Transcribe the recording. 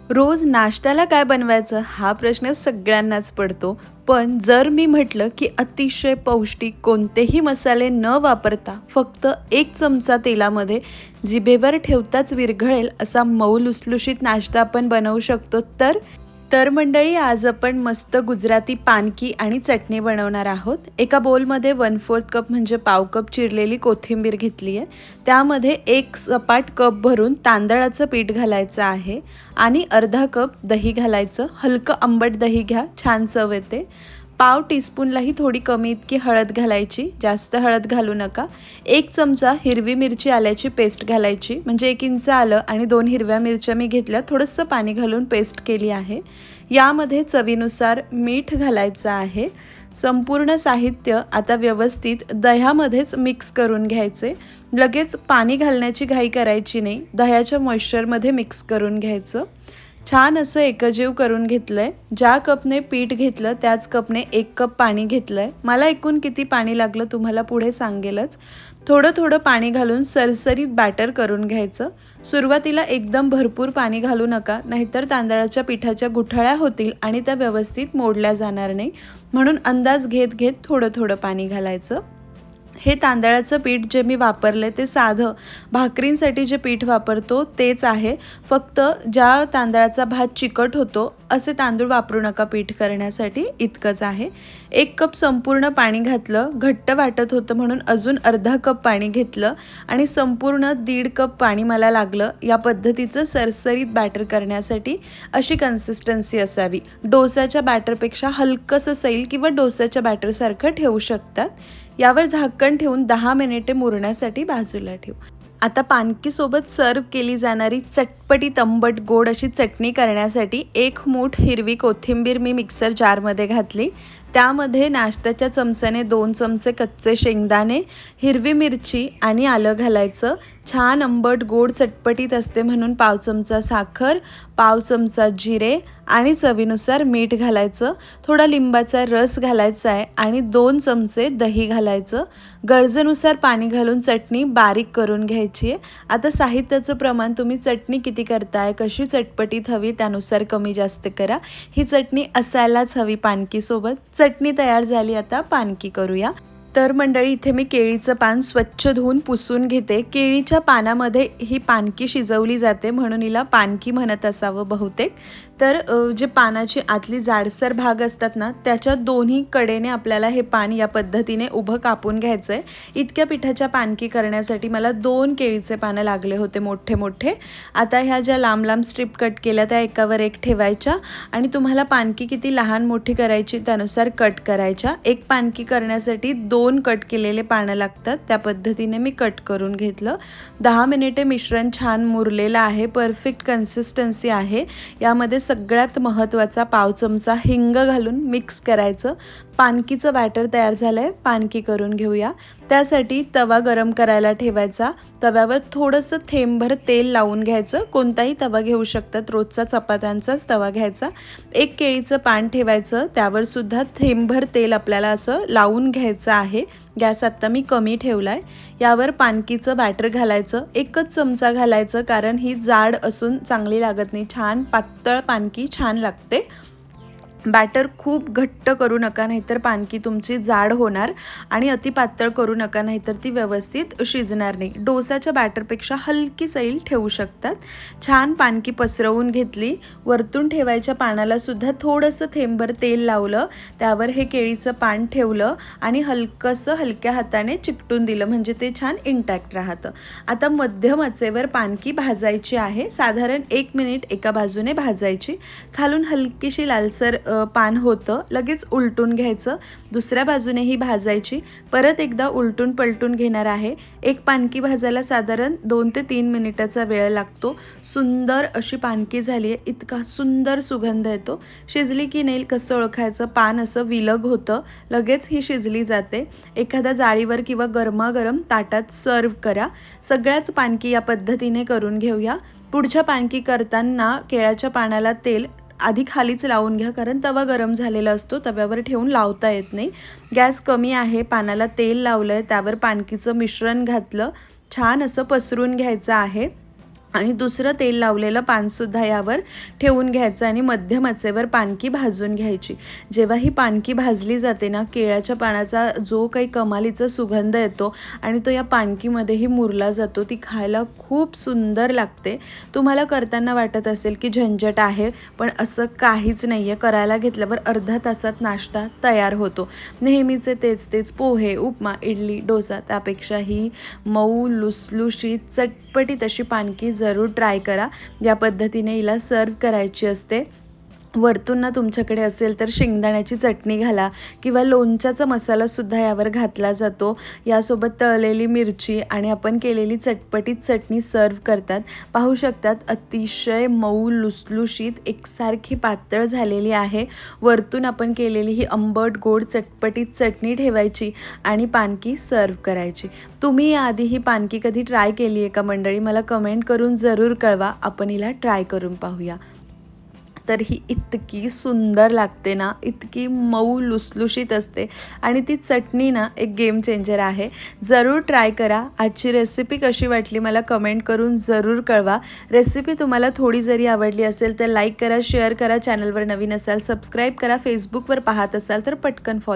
रोज नाश्त्याला काय बनवायचं हा प्रश्न सगळ्यांनाच पडतो. पण जर मी म्हटलं की अतिशय पौष्टिक कोणतेही मसाले न वापरता फक्त 1 चमचा तेलामध्ये जिभेवर ठेवताच विरघळेल असा मऊ लुसलुशीत नाश्ता आपण बनवू शकतो, तर मंडळी आज आपण मस्त गुजराती पानकी आणि चटणी बनवणार आहोत. एका बोलमध्ये 1/4 कप म्हणजे पाव कप चिरलेली कोथिंबीर घेतली आहे. त्यामध्ये 1 सपाट कप भरून तांदळाचं पीठ घालायचं आहे आणि अर्धा कप दही घालायचं. हलकं आंबट दही घ्या, छान चव येते. पाव टीस्पूनलाही थोडी कमी इतकी हळद घालायची, जास्त हळद घालू नका. 1 चमचा हिरवी मिरची आल्याची पेस्ट घालायची, म्हणजे 1 इंच आलं आणि 2 हिरव्या मिरच्या मी घेतल्या, थोडंसं पाणी घालून पेस्ट केली आहे. यामध्ये चवीनुसार मीठ घालायचं आहे. संपूर्ण साहित्य आता व्यवस्थित दह्यामध्येच मिक्स करून घ्यायचे. लगेच पाणी घालण्याची घाई करायची नाही, दह्याच्या मॉइश्चरमध्ये मिक्स करून घ्यायचं. छान असं एकजीव करून घेतलं आहे. ज्या कपने पीठ घेतलं त्याच कपने 1 कप पाणी घेतलं आहे. मला एकूण किती पाणी लागलं तुम्हाला पुढे सांगेलच. थोडं थोडं पाणी घालून सरसरीत बॅटर करून घ्यायचं. सुरुवातीला एकदम भरपूर पाणी घालू नका, नाहीतर तांदळाच्या पिठाच्या गुठळ्या होतील आणि त्या व्यवस्थित मोडल्या जाणार नाही. म्हणून अंदाज घेत घेत थोडं थोडं पाणी घालायचं. हे तांदळाचं पीठ जे मी वापरले ते साधं भाकरींसाठी जे पीठ वापरतो तेच आहे. फक्त ज्या तांदळाचा भात चिकट होतो असे तांदूळ वापरू नका पीठ करण्यासाठी, इतकंच आहे. 1 कप संपूर्ण पाणी घातलं. घट्ट वाटत होतं म्हणून अजून अर्धा कप पाणी घेतलं आणि संपूर्ण 1.5 कप पाणी मला लागलं. या पद्धतीचं सरसरीत बॅटर करण्यासाठी अशी कन्सिस्टन्सी असावी. डोसाच्या बॅटरपेक्षा हलकंसं सैल किंवा डोसाच्या बॅटरसारखं ठेवू शकतात. यावर झाकण ठेवून 10 मिनिटे मुरण्यासाठी बाजूला ठेवू. आता पानकीसोबत सर्व केली जाणारी चटपटीत आंबट गोड अशी चटणी करण्यासाठी 1 मूठ हिरवी कोथिंबीर मी मिक्सर जारमध्ये घातली. त्यामध्ये नाश्त्याच्या चमच्याने 2 चमचे कच्चे शेंगदाणे, हिरवी मिरची आणि आलं घालायचं. छान आंबट गोड चटपटीत असते म्हणून पाव चमचा साखर, पाव चमचा जिरे आणि चवीनुसार मीठ घालायचं. थोडा लिंबाचा रस घालायचा आहे आणि 2 चमचे दही घालायचं. गरजेनुसार पाणी घालून चटणी बारीक करून घ्यायची आहे. आता साहित्याचं प्रमाण तुम्ही चटणी किती करताय, कशी चटपटीत हवी त्यानुसार कमी जास्त करा. ही चटणी असायलाच हवी पानकीसोबत. चटणी तयार झाली, आता पानकी करूया. तर मंडळी इथे मी केळीचं पान स्वच्छ धुवून पुसून घेते. केळीच्या पानामध्ये ही पानकी शिजवली जाते म्हणून हिला पानकी म्हणत असावं बहुतेक. तर जे पानाची आतली जाडसर भाग असतात ना त्याच्या दोन्ही कडेने आपल्याला हे पान या पद्धतीने उभं कापून घ्यायचं आहे. इतक्या पिठाच्या पानकी करण्यासाठी मला 2 केळीचे पानं लागले होते मोठे मोठे. आता ह्या ज्या लांब लांब स्ट्रिप कट केल्या त्या एकावर एक ठेवायच्या आणि तुम्हाला पानकी किती लहान मोठी करायची त्यानुसार कट करायच्या. एक पानकी करण्यासाठी 2 कट केलेले पानं लागतात, त्या पद्धतीने मी कट करून घेतलं. 10 मिनिटे मिश्रण छान मुरलेलं आहे, परफेक्ट कन्सिस्टन्सी आहे. यामध्ये सगळ्यात महत्त्वाचा पाव चमचा हिंग घालून मिक्स करायचं. पानकीचं बॅटर तयार झालं आहे, पानकी करून घेऊया. त्यासाठी तवा गरम करायला ठेवायचा. तव्यावर थोडंसं थेंबभर तेल लावून घ्यायचं. कोणताही तवा घेऊ शकतात, रोजचा चपात्यांचाच तवा घ्यायचा. 1 केळीचं पान ठेवायचं, त्यावर सुद्धा थेंबभर तेल आपल्याला असं लावून घ्यायचं आहे. गॅस आत्ता मी कमी ठेवला आहे. यावर पानकीचं बॅटर घालायचं. 1च चमचा घालायचं कारण ही जाड असून चांगली लागत नाही. छान पातळ पानकी छान लागते. बॅटर खूप घट्ट करू नका, नाहीतर पानकी तुमची जाड होणार आणि अति पातळ करू नका, नाहीतर ती व्यवस्थित शिजणार नाही. डोसाच्या बॅटरपेक्षा हलकी सैल ठेवू शकतात. छान पानकी पसरवून घेतली. वरतून ठेवायच्या पानाला सुद्धा थोडंसं थेंबभर तेल लावलं. त्यावर हे केळीचं पान ठेवलं आणि हलकंसं हलक्या हाताने चिकटून दिलं, म्हणजे ते छान इंटॅक्ट राहतं. आता मध्यम आचेवर पानकी भाजायची आहे. साधारण 1 मिनिट एका बाजूने भाजायची. खालून हलकीशी लालसर पान होतं, लगेच उलटून घ्यायचं. दुसऱ्या बाजूनेही भाजायची. परत एकदा उलटून पलटून घेणार आहे. एक पानकी भाजायला साधारण 2 ते 3 मिनिटाचा वेळ लागतो. सुंदर अशी पानकी झाली आहे. इतका सुंदर सुगंध येतो. शिजली की नाही कसं ओळखायचं, पान असं विलग होतं, लगेच ही शिजली जाते. एखाद्या जाळीवर किंवा गरमागरम ताटात सर्व करा. सगळ्याच पानकी या पद्धतीने करून घेऊया. पुढच्या पानकी करताना केळ्याच्या पानाला तेल आधी खालीच लावून घ्या, कारण तवा गरम झालेला असतो, तव्यावर ठेवून लावता येत नाही. गॅस कमी आहे, पानाला तेल लावलं आहे, त्यावर पानकीचं मिश्रण घातलं. छान असं पसरून घ्यायचं आहे. आणि दुसरं तेल लावलेलं पानसुद्धा यावर ठेवून घ्यायचं आणि मध्यम आचेवर पानकी भाजून घ्यायची. जेव्हा ही पानकी भाजली जाते ना, केळ्याच्या पानाचा जो काही कमालीचा सुगंध येतो आणि तो या पानकीमध्येही मुरला जातो, ती खायला खूप सुंदर लागते. तुम्हाला करताना वाटत असेल की झंझट आहे, पण असं काहीच नाही आहे. करायला घेतल्यावर अर्ध्या तासात नाश्ता तयार होतो. नेहमीचे तेच तेच पोहे, उपमा, इडली, डोसा त्यापेक्षा ही मऊ लुसलुशीत चटपटीत अशी पानकी जरूर ट्राय करा. या पद्धतीने हिला सर्व करायची असते. वरतून ना तुमच्याकडे असेल तर शेंगदाण्याची चटणी घाला किंवा लोणच्याचा मसालासुद्धा यावर घातला जातो. यासोबत तळलेली मिरची आणि आपण केलेली चटपटीत चटणी सर्व करतात. पाहू शकतात अतिशय मऊ लुसलुशीत एकसारखी पातळ झालेली आहे. वरतून आपण केलेली ही आंबट गोड चटपटीत चटणी ठेवायची आणि पानकी सर्व करायची. तुम्ही याआधी ही पानकी कधी ट्राय केली आहे का मंडळी? मला कमेंट करून जरूर कळवा. आपण हिला ट्राय करून पाहूया. तर ही इतकी सुंदर लागते ना, इतकी मऊ लुसलुशीत असते आणि ती चटणी ना एक गेम चेंजर आहे. जरूर ट्राय करा. आजची रेसिपी कशी वाटली मला कमेंट करून जरूर कळवा. रेसिपी तुम्हाला थोडी जरी आवडली असेल तर लाईक करा, शेअर करा. चॅनलवर नवीन असाल सबस्क्राईब करा. फेसबुकवर पाहत असाल तर पटकन फॉलो